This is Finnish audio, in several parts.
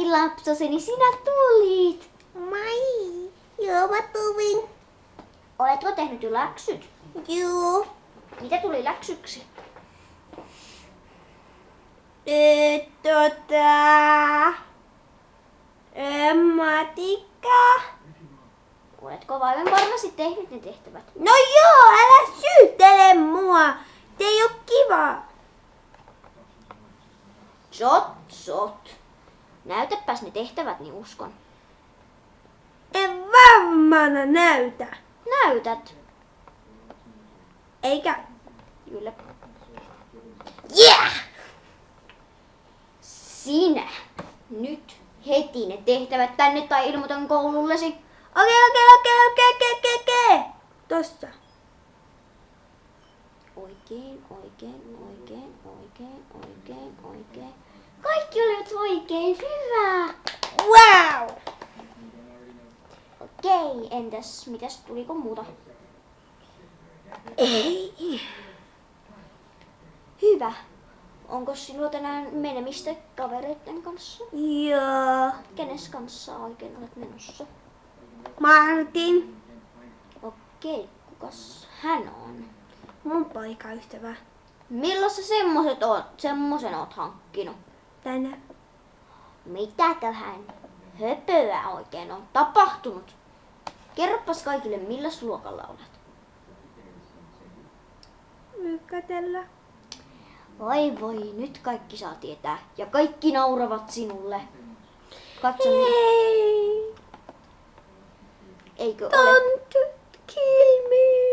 Ai lapsoseni, sinä tulit. Mai, joo mä tulin. Oletko tehnyt jo läksyt? Joo. Mitä tuli läksyksi? Matikka. Oletko vaivan varmasti tehnyt ne tehtävät? No joo, älä syyttele mua. Se ei oo kiva. Sot. Näytäpäs ne tehtävät, niin uskon. En varmana näytä. Näytät. Eikä. Kyllä. Yeah! Sinä nyt heti ne tehtävät tänne tai ilmoitan koulullesi. Okei. Tossa. Oikein. Kaikki olivat oikein, hyvä. Wow! Okei, entäs mitäs tuliko muuta? Ei. Hyvä. Onko sinulla tänään menemistä kavereiden kanssa? Joo. Kenes kanssa oikein olet menossa? Martin. Okei, kukas hän on? Mun poikaystävä. Milloin sä semmosen oot hankkinut? Tänä. Mitäköhän höpöä oikein on tapahtunut? Kerropas kaikille, milläs luokalla olet? Ykkötellä. Voi, nyt kaikki saa tietää. Ja kaikki nauravat sinulle. Katso nyt. Ei. Eikö ole? Don't kill me.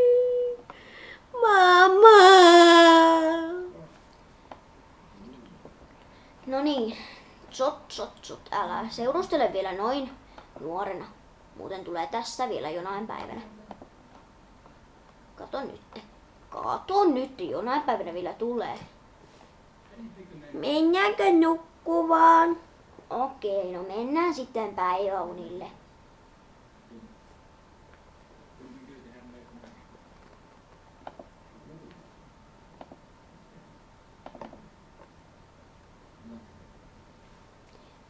Mama. No niin. Sot. Älä seurustele vielä noin nuorena. Muuten tulee tässä vielä jonain päivänä. Kato nyt. Jonain päivänä vielä tulee. Mennäänkö nukkuvaan? Okei, no mennään sitten päiväunille.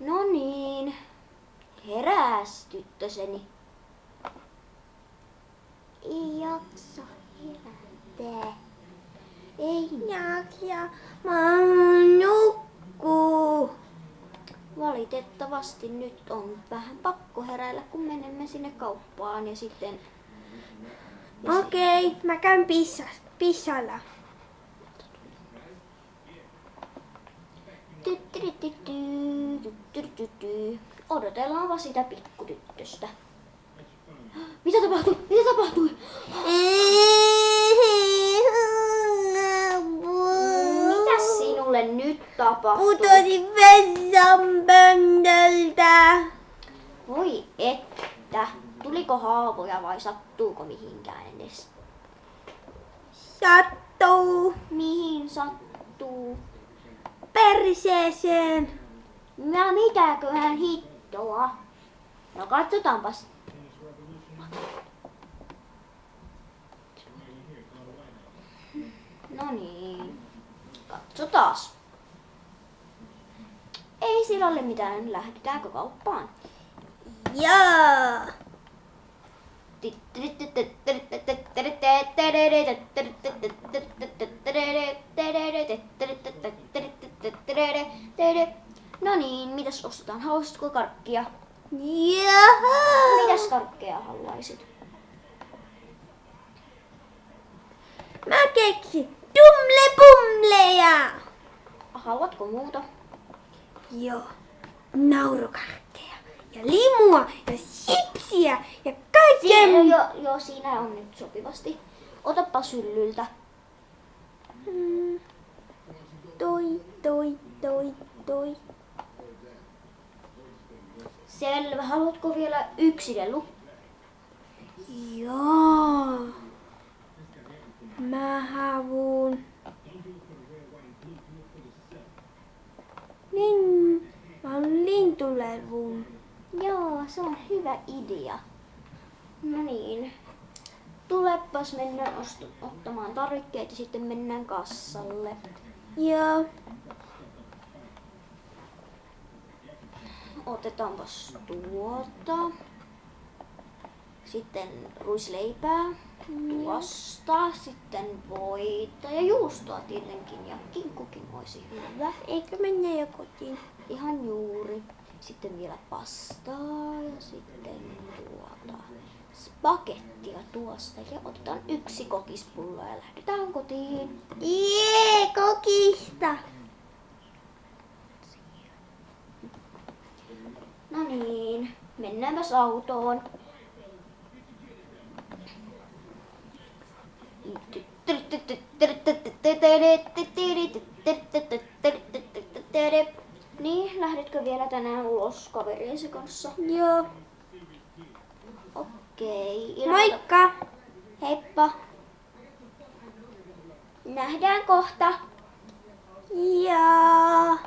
No niin, herääs tyttöseni. Ei jaksa herättää. Ei Ja mä haluan nukkuu. valitettavasti nyt on vähän pakko heräillä, kun menemme sinne kauppaan ja sitten... Okei, mä käyn pissalla. Odotellaanpa sitä pikkutyttöstä. Mitä tapahtui? Mitäs sinulle nyt tapahtui? Putosin vessan pöntöltä. Voi että. Tuliko haavoja vai sattuuko mihinkään edes? Sattuu Mihin sattuu? perseeseen. Ja mitäköhän hittoa? No katsotaanpas. No niin. Katsotaas. Ei sillä ole mitään. Lähdetäänkö kauppaan? Joo. No niin, mitäs ostetaan? Haluaisitko karkkia? Joo. Mitäs karkkeja haluaisit? Mä keksin tumlepumleja. Haluatko muuta? Joo. Naurukarkkeja ja limua ja sipsiä ja kaikkea. Joo, siinä on nyt sopivasti. Otapa hyllyltä. Toi. Selvä. Haluatko vielä yksi lelu? Joo. Mä haluun. Mä haluun lintulevun. Joo, se on hyvä idea. No niin. Tulepas mennään ottamaan tarvikkeet ja sitten mennään kassalle. Joo. Otetaanpas tuota. Sitten ruisleipää tuosta. Sitten voita ja juustoa tietenkin. Ja kinkkukin olisi hyvä. Eikö mennä jo kotiin? Ihan juuri. Sitten vielä pastaa ja sitten spagettia tuosta. Ja otetaan 1 kokispullo ja lähdetään kotiin. Jee, kokista! No niin, mennäänpäs autoon. Niin, lähdetkö vielä tänään ulos kaveriensi kanssa? Joo. Okei. Moikka! Heippa. Nähdään kohta. Joo.